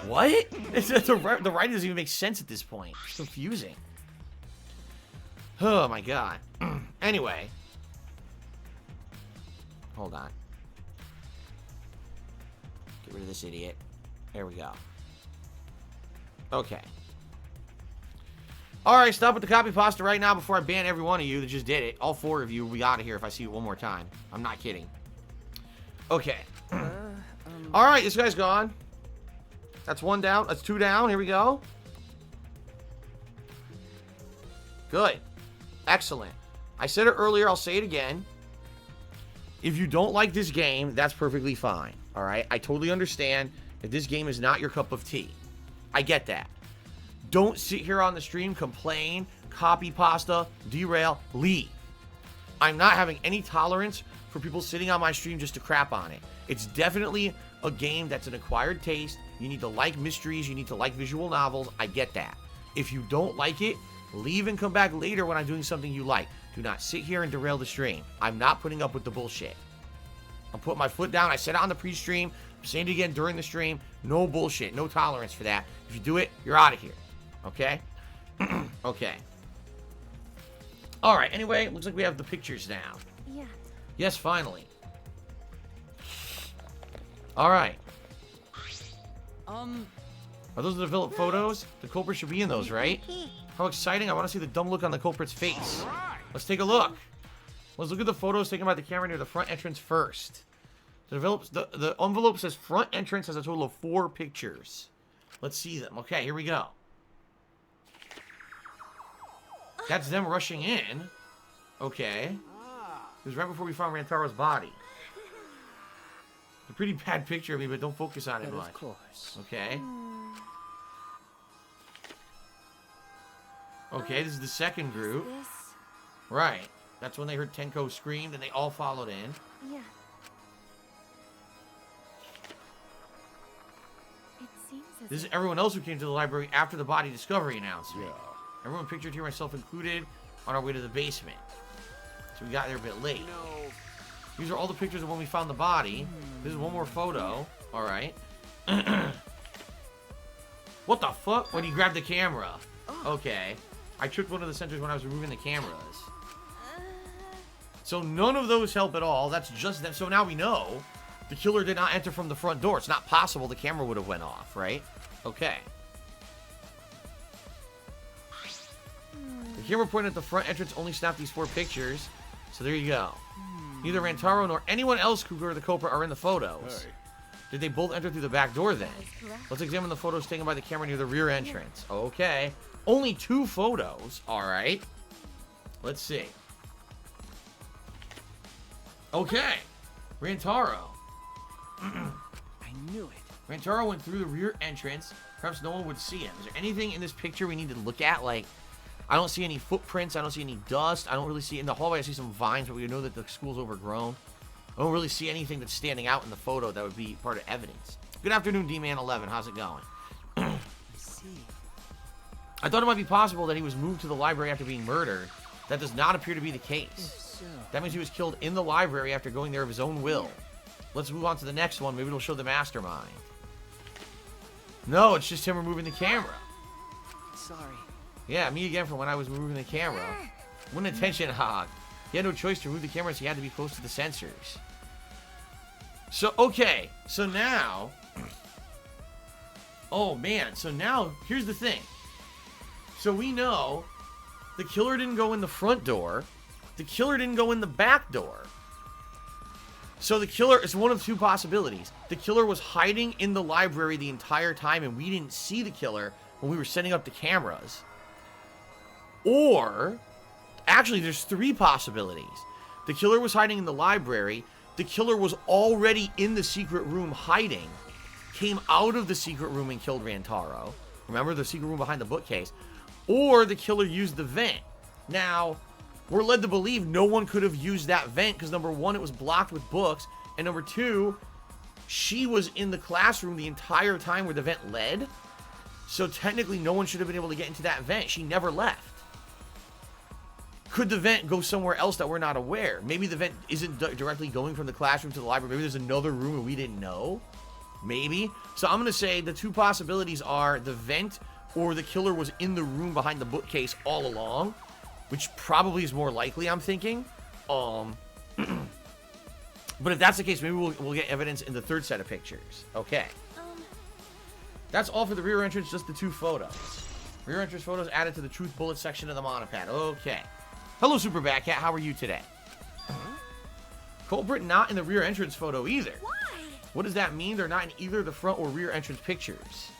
What? The writing doesn't even make sense at this point. It's confusing. Oh my god. Anyway. Hold on. Get rid of this idiot. There we go. Okay. Alright, stop with the copy pasta right now before I ban every one of you that just did it. All four of you will be out of here if I see you one more time. I'm not kidding. Okay. Alright, this guy's gone. That's one down. That's two down. Here we go. Good. Excellent. I said it earlier. I'll say it again. If you don't like this game, that's perfectly fine. Alright? I totally understand if this game is not your cup of tea. I get that. Don't sit here on the stream, complain, copy pasta, derail, leave. I'm not having any tolerance for people sitting on my stream just to crap on it. It's definitely a game that's an acquired taste. You need to like mysteries. You need to like visual novels. I get that. If you don't like it, leave and come back later when I'm doing something you like. Do not sit here and derail the stream. I'm not putting up with the bullshit. I'm putting my foot down. I said it on the pre-stream. I'm saying it again during the stream. No bullshit. No tolerance for that. If you do it, you're out of here. Okay? Okay. Alright, anyway, looks like we have the pictures now. Yeah. Yes, finally. Alright. Are Are those the developed photos? The culprit should be in those, right? How exciting. I want to see the dumb look on the culprit's face. Let's take a look. Let's look at the photos taken by the camera near the front entrance first. The envelope says front entrance has a total of 4 pictures. Let's see them. Okay, here we go. That's them rushing in. Okay. It was right before we found Rantaro's body. It's a pretty bad picture of me, but don't focus on it much. Of course. Okay. Okay, this is the second group. This? Right. That's when they heard Tenko scream, and they all followed in. Yeah. It seems as This is if- everyone else who came to the library after the body discovery announcement. Everyone pictured here, myself included, on our way to the basement. So we got there a bit late. These are all the pictures of when we found the body. This is one more photo. Alright. What the fuck? When he grabbed the camera. Okay. I tripped one of the sensors when I was removing the cameras. So none of those help at all. That's just them. So now we know the killer did not enter from the front door. It's not possible the camera would have went off, right? Okay. The camera point at the front entrance only snapped these 4 pictures. So there you go. Neither Rantaro nor anyone else who were the culprit are in the photos. Did they both enter through the back door then? Let's examine the photos taken by the camera near the rear entrance. Okay. Only 2 photos. Alright. Let's see. Okay. Rantaro. I knew it. Rantaro went through the rear entrance. Perhaps no one would see him. Is there anything in this picture we need to look at? Like, I don't see any footprints. I don't see any dust. I don't really see... In the hallway, I see some vines, but we know that the school's overgrown. I don't really see anything that's standing out in the photo that would be part of evidence. Good afternoon, D-Man11. How's it going? I see. I thought it might be possible that he was moved to the library after being murdered. That does not appear to be the case. So, That means he was killed in the library after going there of his own will. Let's move on to the next one. Maybe it'll show the mastermind. No, it's just him removing the camera. sorry. Yeah, me again from when I was removing the camera. What an attention hog. He had no choice to remove the camera, so he had to be close to the sensors. So, okay. So now... Oh, man. So now, here's the thing. So we know the killer didn't go in the front door. The killer didn't go in the back door. So the killer is one of 2 possibilities. The killer was hiding in the library the entire time and we didn't see the killer when we were setting up the cameras. Or, actually there's 3 possibilities. The killer was hiding in the library. The killer was already in the secret room hiding. Came out of the secret room and killed Rantaro. Remember the secret room behind the bookcase. Or the killer used the vent. Now, we're led to believe no one could have used that vent because number 1, it was blocked with books. And number 2, she was in the classroom the entire time where the vent led. So technically no one should have been able to get into that vent. She never left. Could the vent go somewhere else that we're not aware? Maybe the vent isn't directly going from the classroom to the library. Maybe there's another room and we didn't know. Maybe. So I'm going to say the 2 possibilities are the vent or the killer was in the room behind the bookcase all along. Which probably is more likely, I'm thinking. But if that's the case, maybe we'll get evidence in the 3rd set of pictures. Okay. That's all for the rear entrance, just the 2 photos. Rear entrance photos added to the truth bullet section of the monopad. Okay. Hello, Super Bad Cat. How are you today? Culprit not in the rear entrance photo either. Why? What does that mean? They're not in either the front or rear entrance pictures.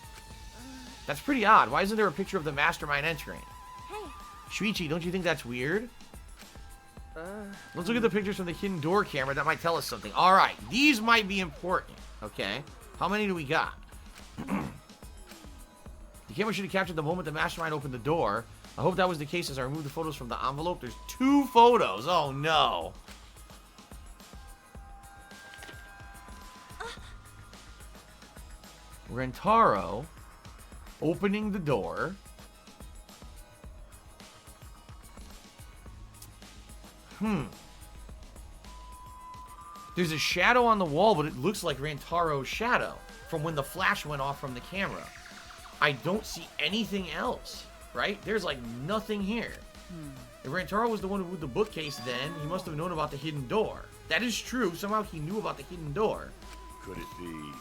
That's pretty odd. Why isn't there a picture of the mastermind entering? Hey. Shuichi, don't you think that's weird? Let's look at the pictures from the hidden door camera. That might tell us something. All right. These might be important. Okay. How many do we got? The camera should have captured the moment the mastermind opened the door. I hope that was the case as I removed the photos from the envelope. There's 2 photos. Oh, no. Rantaro opening the door. There's a shadow on the wall, but it looks like Rantaro's shadow from when the flash went off from the camera. I don't see anything else, right? There's like nothing here. If Rantaro was the one who moved the bookcase then, he must have known about the hidden door. That is true. Somehow he knew about the hidden door. Could it be?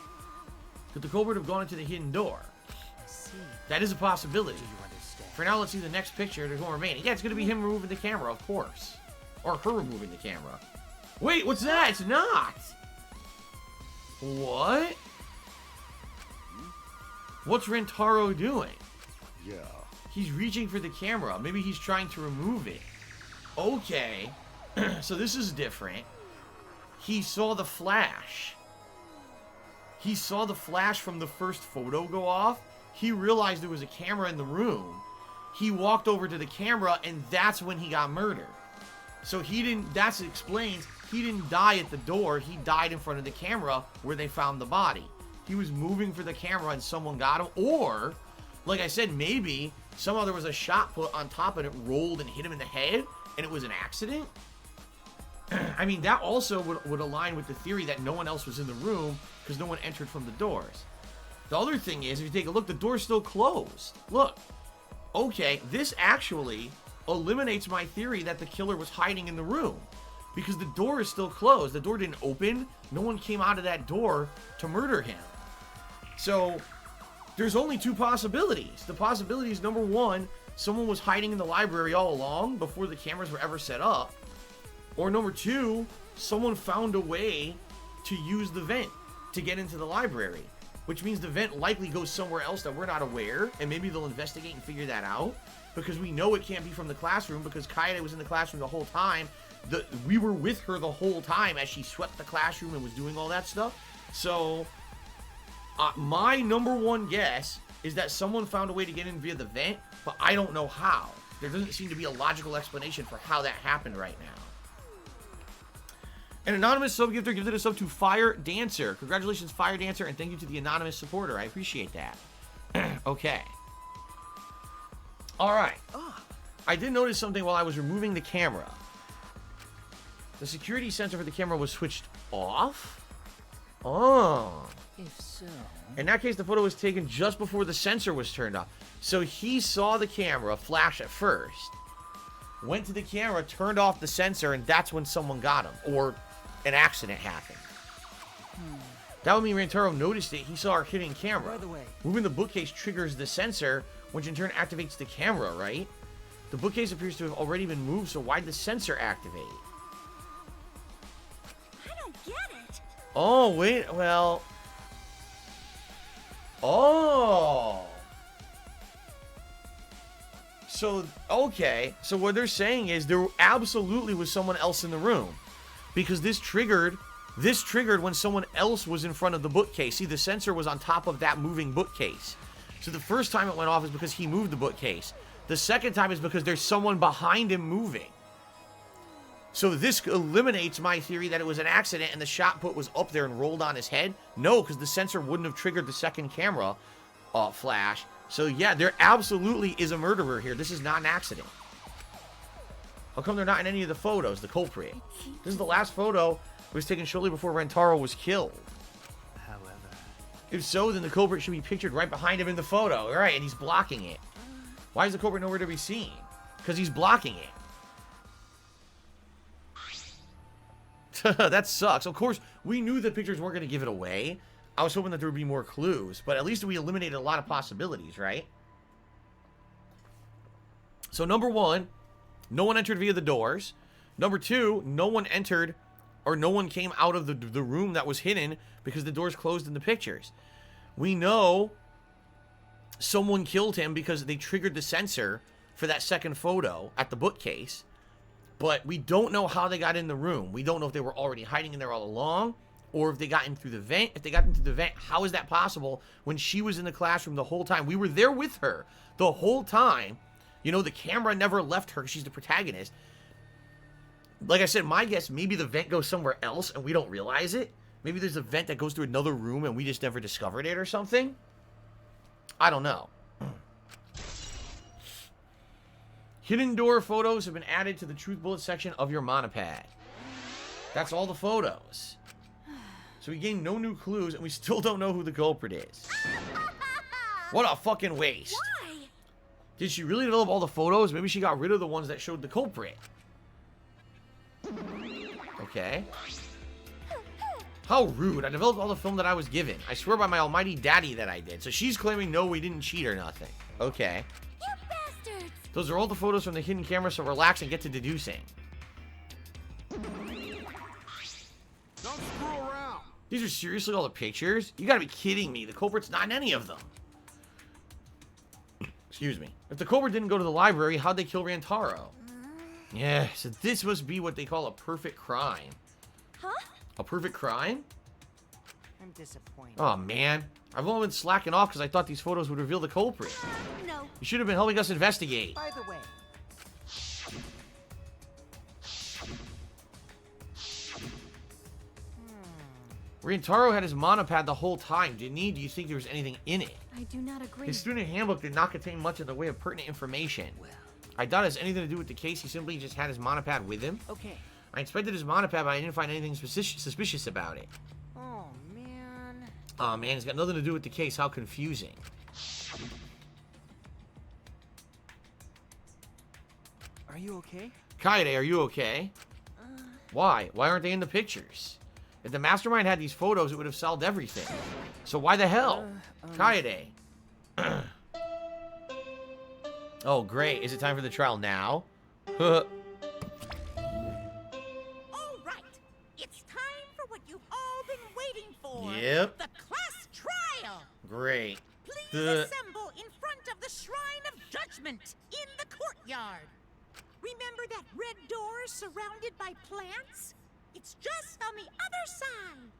Could the culprit have gone into the hidden door? I see. That is a possibility. Do you understand? For now, let's see the next picture. There's one remaining. Yeah, it's going to be him removing the camera, of course. Or her removing the camera. Wait, what's that? It's not. What? What's Rentaro doing? Yeah. He's reaching for the camera. Maybe he's trying to remove it. Okay. So this is different. He saw the flash. He saw the flash from the first photo go off. He realized there was a camera in the room. He walked over to the camera, and that's when he got murdered. So he didn't, that explains, he didn't die at the door. He died in front of the camera where they found the body. He was moving for the camera and someone got him. Or, like I said, maybe somehow there was a shot put on top and it rolled and hit him in the head and it was an accident. I mean, that also would align with the theory that no one else was in the room because no one entered from the doors. The other thing is, if you take a look, the door's still closed. Look. Okay, this actually eliminates my theory that the killer was hiding in the room because the door is still closed. The door didn't open. No one came out of that door to murder him. So there's only two possibilities. The possibility is, number one, someone was hiding in the library all along before the cameras were ever set up. Or number two, someone found a way to use the vent to get into the library, which means the vent likely goes somewhere else that we're not aware, and maybe they'll investigate and figure that out, because we know it can't be from the classroom, because Kaede was in the classroom the whole time. We were with her the whole time as she swept the classroom and was doing all that stuff. So my number one guess is that someone found a way to get in via the vent, but I don't know how. There doesn't seem to be a logical explanation for how that happened right now. An anonymous sub-gifter gifted a sub to Fire Dancer. Congratulations, Fire Dancer, and thank you to the anonymous supporter. I appreciate that. Okay. Alright. I did notice something while I was removing the camera. The security sensor for the camera was switched off? Oh. If so... In that case, the photo was taken just before the sensor was turned off. So he saw the camera flash at first, went to the camera, turned off the sensor, and that's when someone got him. Or an accident happened. That would mean Rantaro noticed it. He saw our hidden camera. By the way, Moving the bookcase triggers the sensor, which in turn activates the camera, right? The bookcase appears to have already been moved, so why'd the sensor activate? I don't get it. Oh, wait, well... Oh! So, okay. So what they're saying is there absolutely was someone else in the room. Because this triggered when someone else was in front of the bookcase. See, the sensor was on top of that moving bookcase. So the first time it went off is because he moved the bookcase. The second time is because there's someone behind him moving. So this eliminates my theory that it was an accident and the shot put was up there and rolled on his head. No, because the sensor wouldn't have triggered the second camera flash. So yeah, there absolutely is a murderer here. This is not an accident. How come they're not in any of the photos, the culprit? This is the last photo. It was taken shortly before Rantaro was killed. however... If so, then the culprit should be pictured right behind him in the photo. All right, and he's blocking it. Why is the culprit nowhere to be seen? Because he's blocking it. That sucks. Of course, we knew the pictures weren't going to give it away. I was hoping that there would be more clues, but at least we eliminated a lot of possibilities, right? So number one, no one entered via the doors. Number two, no one entered or no one came out of the room that was hidden because the doors closed in the pictures. We know someone killed him because they triggered the sensor for that second photo at the bookcase. But we don't know how they got in the room. We don't know if they were already hiding in there all along or if they got in through the vent. If they got into the vent, how is that possible when she was in the classroom the whole time? We were there with her the whole time. You know, the camera never left her because she's the protagonist. Like I said, my guess, maybe the vent goes somewhere else and we don't realize it. Maybe there's a vent that goes through another room and we just never discovered it or something. I don't know. Hidden door photos have been added to the truth bullet section of your monopad. That's all the photos. So we gained no new clues and we still don't know who the culprit is. What a fucking waste. Why? Did she really develop all the photos? Maybe she got rid of the ones that showed the culprit. Okay. How rude. I developed all the film that I was given. I swear by my almighty daddy that I did. So she's claiming, no, we didn't cheat or nothing. Okay. You bastards! Those are all the photos from the hidden camera, so relax and get to deducing. Don't screw around. These are seriously all the pictures? You gotta be kidding me. The culprit's not in any of them. Excuse me. If the culprit didn't go to the library, how'd they kill Rantaro? Yeah, so this must be what they call a perfect crime. Huh? A perfect crime? I'm disappointed. Oh, man. I've only been slacking off because I thought these photos would reveal the culprit. No. You should have been helping us investigate. By the way, Rantaro had his monopad the whole time, didn't he? Do you think there was anything in it? I do not agree. His student handbook did not contain much in the way of pertinent information. well, I doubt it has anything to do with the case. He simply just had his monopad with him. okay. I inspected his monopad, but I didn't find anything suspicious about it. Oh, man. Oh man, it's got nothing to do with the case. How confusing. Are you okay? Kaede, are you okay? Why? Why aren't they in the pictures? If the mastermind had these photos, it would have solved everything. So why the hell? Kaede. Oh, great. Is it time for the trial now? All right. It's time for what you've all been waiting for. Yep. The class trial. Great. Please assemble in front of the Shrine of Judgment in the courtyard. Remember that red door surrounded by plants? It's just on the other side.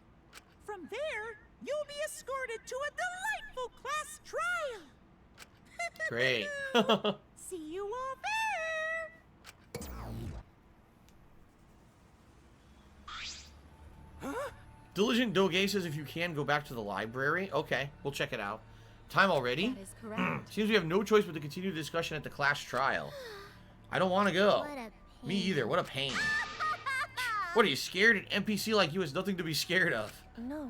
From there, you'll be escorted to a delightful class trial. Great. See you all there. Diligent Doge says if you can, go back to the library. Okay, we'll check it out. Time already? That is correct. Seems we have no choice but to continue the discussion at the class trial. I don't want to go. Me either. What a pain. What, are you scared? An NPC like you has nothing to be scared of. No.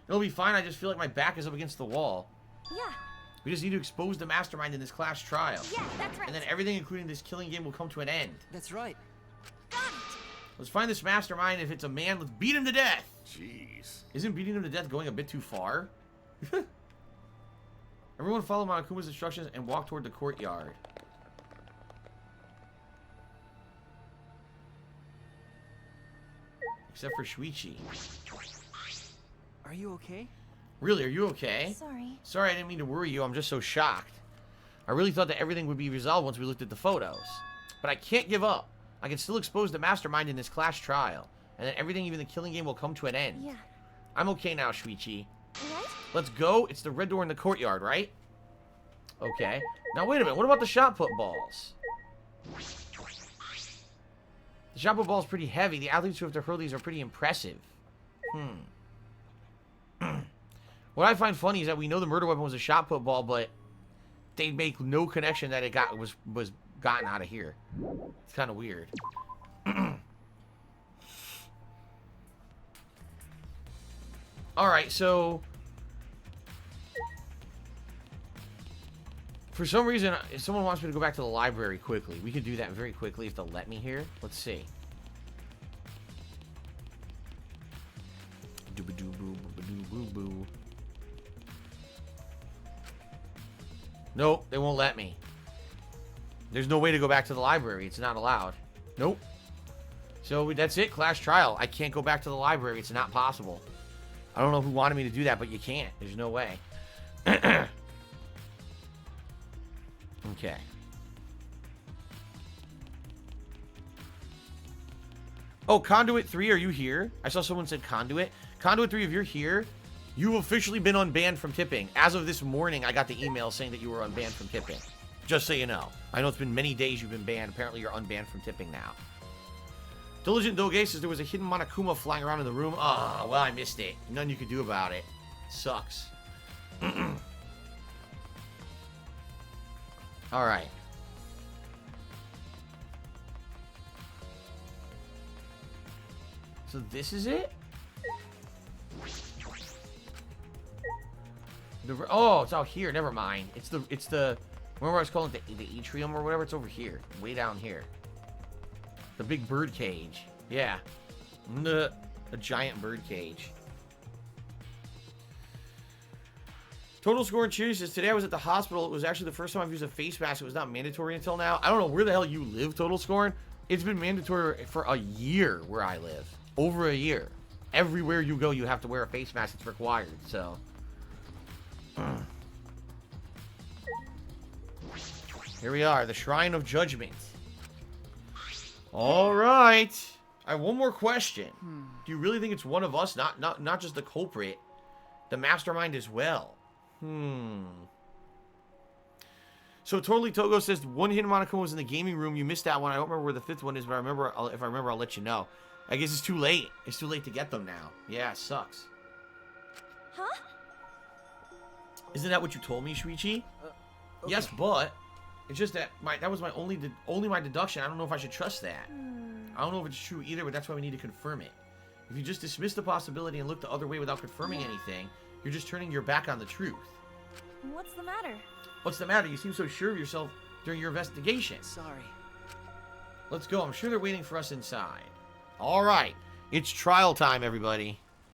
It'll be fine. I just feel like my back is up against the wall. Yeah. We just need to expose the mastermind in this class trial. Yeah, that's right. And then everything, including this killing game, will come to an end. That's right. Got it. Let's find this mastermind. If it's a man, let's beat him to death. Jeez. Isn't beating him to death going a bit too far? Everyone follow Monokuma's instructions and walk toward the courtyard. Except for Shuichi. Are you okay? Really, are you okay? Sorry. Sorry, I didn't mean to worry you. I'm just so shocked. I really thought that everything would be resolved once we looked at the photos. But I can't give up. I can still expose the mastermind in this class trial. And then everything, even the killing game, will come to an end. Yeah. I'm okay now, Shuichi. Right? Let's go. It's the red door in the courtyard, right? Okay. Now, wait a minute. What about the shot put balls? The shot put ball is pretty heavy. The athletes who have to hurl these are pretty impressive. What I find funny is that we know the murder weapon was a shot put ball, but they make no connection that it was gotten out of here. It's kind of weird. Alright, so for some reason, if someone wants me to go back to the library quickly, we could do that very quickly if they'll let me here. Let's see. Doo-ba-doo-boo-ba-doo-boo-boo. Nope, they won't let me. There's no way to go back to the library. It's not allowed. Nope. So that's it, class trial. I can't go back to the library. It's not possible. I don't know who wanted me to do that, but you can't. There's no way. Okay. Oh, Conduit 3, are you here? I saw someone said Conduit. Conduit 3, if you're here, you've officially been unbanned from tipping. As of this morning, I got the email saying that you were unbanned from tipping. Just so you know. I know it's been many days you've been banned. Apparently, you're unbanned from tipping now. Diligent Doge says there was a hidden Monokuma flying around in the room. Oh, well, I missed it. Nothing you could do about it. Sucks. Alright. So this is it? Oh, it's out here. Never mind. It's the remember I was calling it the atrium or whatever? It's over here. Way down here. The big bird cage. Yeah. A giant bird cage. Total Score and Cheers says, today I was at the hospital. It was actually the first time I've used a face mask. It was not mandatory until now. I don't know where the hell you live, Total Scorn. It's been mandatory for a year where I live. Over a year. Everywhere you go, you have to wear a face mask. It's required, so. Here we are, the Shrine of Judgment. All right. I have one more question. Do you really think it's one of us? Not just the culprit. The mastermind as well. So Totally Togo says one hidden Monokuma was in the gaming room. You missed that one. I don't remember where the fifth one is, but if I remember, I'll let you know. I guess it's too late. It's too late to get them now. Yeah, it sucks. Huh? Isn't that what you told me, Shuichi? Okay. Yes, but it's just that that was my only my deduction. I don't know if I should trust that. I don't know if it's true either, but that's why we need to confirm it. If you just dismiss the possibility and look the other way without confirming anything, you're just turning your back on the truth. What's the matter? What's the matter? You seem so sure of yourself during your investigation. Sorry. Let's go. I'm sure they're waiting for us inside. All right. It's trial time, everybody.